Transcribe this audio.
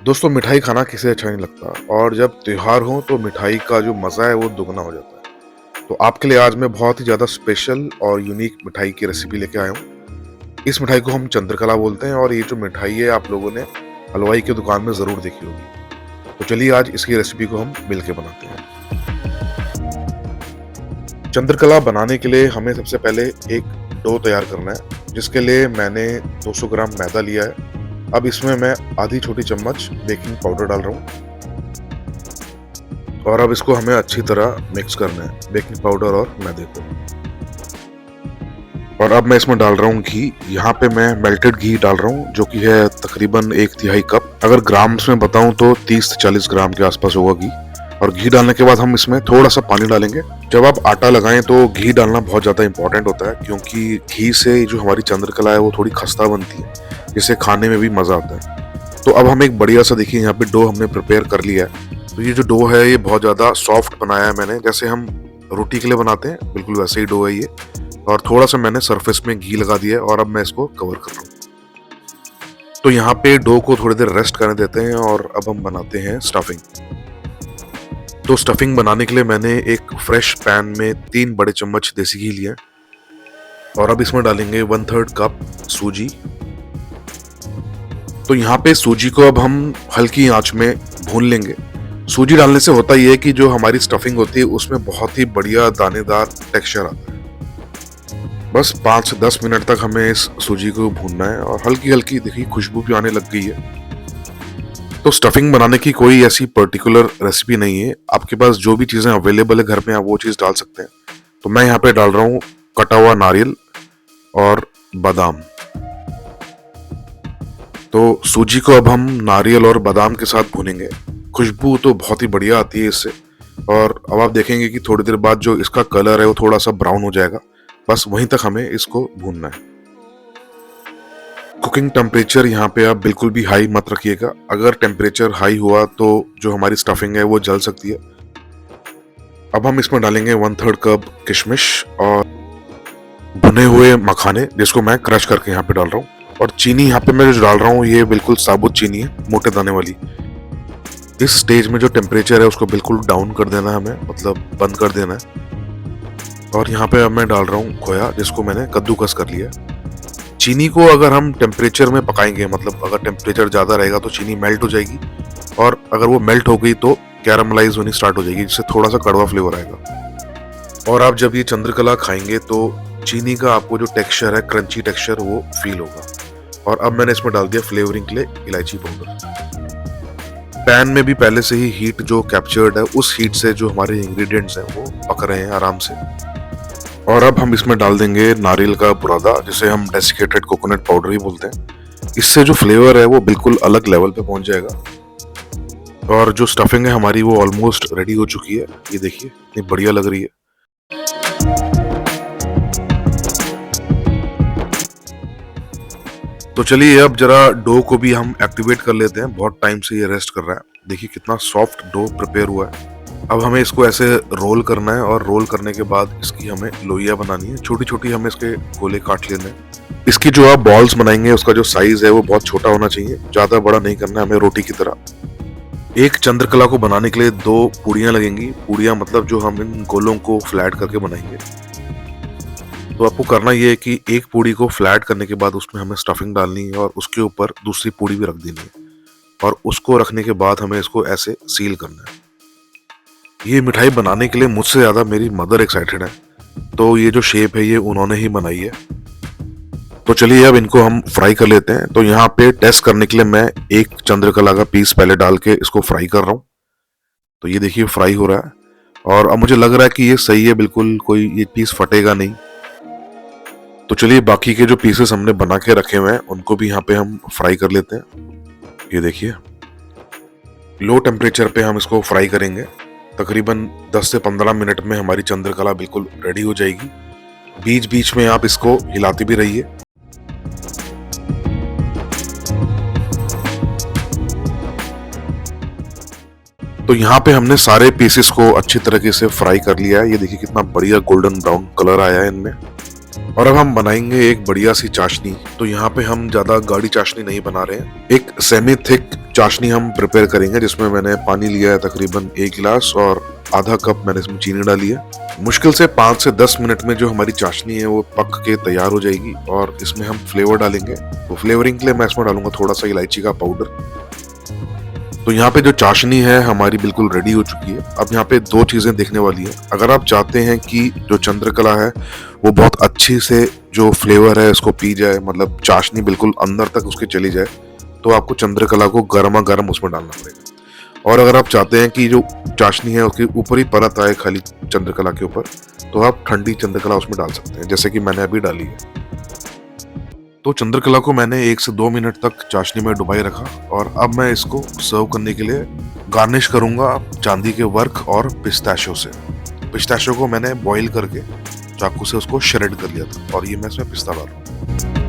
दोस्तों मिठाई खाना किसे अच्छा नहीं लगता और जब त्योहार हो तो मिठाई का जो मज़ा है वो दुगना हो जाता है। तो आपके लिए आज मैं बहुत ही ज़्यादा स्पेशल और यूनिक मिठाई की रेसिपी लेके आया हूँ। इस मिठाई को हम चंद्रकला बोलते हैं और ये जो मिठाई है आप लोगों ने हलवाई की दुकान में ज़रूर देखी होगी। तो चलिए आज इसकी रेसिपी को हम मिलके बनाते हैं। चंद्रकला बनाने के लिए हमें सबसे पहले एक डो तैयार करना है, जिसके लिए मैंने 200 ग्राम मैदा लिया है। अब इसमें मैं आधी छोटी चम्मच बेकिंग पाउडर डाल रहा हूँ और अब इसको हमें अच्छी तरह मिक्स करना है, बेकिंग पाउडर और मैदे को। और अब मैं इसमें डाल रहा हूँ घी। यहाँ पे मैं मेल्टेड घी डाल रहा हूँ, जो कि है तकरीबन 1/3 कप। अगर ग्राम्स में बताऊँ तो 30 से 40 ग्राम के आसपास होगा घी। और घी डालने के बाद हम इसमें थोड़ा सा पानी डालेंगे। जब आप आटा लगाएं तो घी डालना बहुत ज़्यादा इंपॉर्टेंट होता है, क्योंकि घी से जो हमारी चंद्रकला है वो थोड़ी खस्ता बनती है, जिससे खाने में भी मज़ा आता है। तो अब हम एक बढ़िया सा, देखिए यहाँ पे डो हमने प्रिपेयर कर लिया है। तो ये जो डो है ये बहुत ज़्यादा सॉफ्ट बनाया है मैंने, जैसे हम रोटी के लिए बनाते हैं बिल्कुल वैसे ही डो है ये। और थोड़ा सा मैंने सरफेस में घी लगा दिया है और अब मैं इसको कवर कर रहा हूँ। तो यहाँ पे डो को थोड़ी देर रेस्ट करने देते हैं और अब हम बनाते हैं स्टफिंग। तो स्टफिंग बनाने के लिए मैंने एक फ्रेश पैन में 3 बड़े चम्मच देसी घी लिया और अब इसमें डालेंगे 1/3 कप सूजी। तो यहाँ पे सूजी को अब हम हल्की आंच में भून लेंगे। सूजी डालने से होता ये है कि जो हमारी स्टफिंग होती है उसमें बहुत ही बढ़िया दानेदार टेक्सचर आता है। बस 5 से 10 मिनट तक हमें इस सूजी को भूनना है और हल्की हल्की देखिए खुशबू भी आने लग गई है। तो स्टफिंग बनाने की कोई ऐसी पर्टिकुलर रेसिपी नहीं है, आपके पास जो भी चीज़ें अवेलेबल है घर में आप वो चीज़ डाल सकते हैं। तो मैं यहाँ पे डाल रहा हूँ कटा हुआ नारियल और बादाम। तो सूजी को अब हम नारियल और बादाम के साथ भूनेंगे। खुशबू तो बहुत ही बढ़िया आती है इससे। और अब आप देखेंगे कि थोड़ी देर बाद जो इसका कलर है वो थोड़ा सा ब्राउन हो जाएगा। बस वहीं तक हमें इसको भूनना है। कुकिंग टेम्परेचर यहाँ पे आप बिल्कुल भी हाई मत रखिएगा। अगर टेम्परेचर हाई हुआ तो जो हमारी स्टफिंग है वो जल सकती है। अब हम इसमें डालेंगे 1/3 कप किशमिश और भुने हुए मखाने, जिसको मैं क्रश करके यहाँ पे डाल रहा हूँ। और चीनी यहाँ पे मैं जो डाल रहा हूँ ये बिल्कुल साबुत चीनी है, मोटे दाने वाली। इस स्टेज में जो टेम्परेचर है उसको बिल्कुल डाउन कर देना है हमें, मतलब बंद कर देना है। और यहाँ पे अब मैं डाल रहा हूँ खोया, जिसको मैंने कद्दूकस कर लिया है। चीनी को अगर हम टेम्परेचर में पकाएंगे, मतलब अगर टेम्परेचर ज़्यादा रहेगा तो चीनी मेल्ट हो जाएगी, और अगर वो मेल्ट हो गई तो कैरामलाइज होनी स्टार्ट हो जाएगी, जिससे थोड़ा सा कड़वा फ्लेवर आएगा। और आप जब ये चंद्रकला खाएंगे तो चीनी का आपको जो टेक्सचर है, क्रंची टेक्सचर, वो फील होगा। और अब मैंने इसमें डाल दिया फ्लेवरिंग के लिए इलायची पाउडर। पैन में भी पहले से ही हीट जो कैप्चर्ड है, उस हीट से जो हमारे इंग्रेडिएंट्स हैं वो पक रहे हैं आराम से। और अब हम इसमें डाल देंगे नारियल का बुरादा, जिसे हम डेसिकेटेड कोकोनट पाउडर ही बोलते हैं। इससे जो फ्लेवर है वो बिल्कुल अलग लेवल पे पहुंच जाएगा। और जो स्टफिंग है हमारी वो ऑलमोस्ट रेडी हो चुकी है। ये देखिए इतनी बढ़िया लग रही है। तो चलिए अब जरा डो को भी हम एक्टिवेट कर लेते हैं। बहुत टाइम से ये रेस्ट कर रहा है। देखिए कितना सॉफ्ट डो प्रिपेयर हुआ है। अब हमें इसको ऐसे रोल करना है और रोल करने के बाद इसकी हमें लोइयां बनानी है। छोटी छोटी हमें इसके गोले काट लेने हैं। इसकी जो आप बॉल्स बनाएंगे उसका जो साइज है वो बहुत छोटा होना चाहिए, ज्यादा बड़ा नहीं करना है हमें, रोटी की तरह। एक चंद्रकला को बनाने के लिए 2 पूड़ियां लगेंगी। पूड़ियां मतलब जो हम इन गोलों को फ्लैट करके बनाएंगे। तो आपको करना ये है कि एक पूड़ी को फ्लैट करने के बाद उसमें हमें स्टफिंग डालनी है और उसके ऊपर दूसरी पूड़ी भी रख देनी है। और उसको रखने के बाद हमें इसको ऐसे सील करना है। ये मिठाई बनाने के लिए मुझसे ज़्यादा मेरी मदर एक्साइटेड है, तो ये जो शेप है ये उन्होंने ही बनाई है। तो चलिए अब इनको हम फ्राई कर लेते हैं। तो यहाँ पे टेस्ट करने के लिए मैं एक चंद्रकला का पीस पहले डाल के इसको फ्राई कर रहा हूँ। तो ये देखिए फ्राई हो रहा है और अब मुझे लग रहा है कि ये सही है, बिल्कुल कोई ये पीस फटेगा नहीं। तो चलिए बाकी के जो पीसेस हमने बना के रखे हुए हैं उनको भी यहाँ पे हम फ्राई कर लेते हैं। ये देखिए लो टेम्परेचर पे हम इसको फ्राई करेंगे। तकरीबन 10 से 15 मिनट में हमारी चंद्रकला बिल्कुल रेडी हो जाएगी। बीच बीच में आप इसको हिलाते भी रहिए। तो यहाँ पे हमने सारे पीसेस को अच्छी तरीके से फ्राई कर लिया है। ये देखिए कितना बढ़िया गोल्डन ब्राउन कलर आया है इनमें। और अब हम बनाएंगे एक बढ़िया सी चाशनी। तो यहाँ पे हम ज्यादा गाढ़ी चाशनी नहीं बना रहे हैं, एक सेमी थिक चाशनी हम प्रिपेयर करेंगे, जिसमें मैंने पानी लिया है तकरीबन 1 गिलास और आधा कप मैंने इसमें चीनी डाली है। मुश्किल से 5 से 10 मिनट में जो हमारी चाशनी है वो पक के तैयार हो जाएगी और इसमें हम फ्लेवर डालेंगे। तो फ्लेवरिंग के लिए मैं इसमें डालूंगा थोड़ा सा इलायची का पाउडर। तो यहाँ पे जो चाशनी है हमारी बिल्कुल रेडी हो चुकी है। अब यहाँ पे 2 चीजें देखने वाली है। अगर आप चाहते हैं कि जो चंद्रकला है वो बहुत अच्छी से जो फ्लेवर है इसको पी जाए, मतलब चाशनी बिल्कुल अंदर तक उसके चली जाए, तो आपको चंद्रकला को गर्मा गर्म उसमें डालना पड़ेगा। और अगर आप चाहते हैं कि जो चाशनी है उसके ऊपर ही परत आए खाली चंद्रकला के ऊपर, तो आप ठंडी चंद्रकला उसमें डाल सकते हैं, जैसे कि मैंने अभी डाली है। तो चंद्रकला को मैंने 1 से 2 मिनट तक चाशनी में डुबाए रखा और अब मैं इसको सर्व करने के लिए गार्निश करूंगा चांदी के वर्क और पिस्ताशियो से। पिस्ताशियो को मैंने बॉईल करके चाकू से उसको श्रेड कर लिया था और ये मैं इसमें पिस्ता डालूंगा।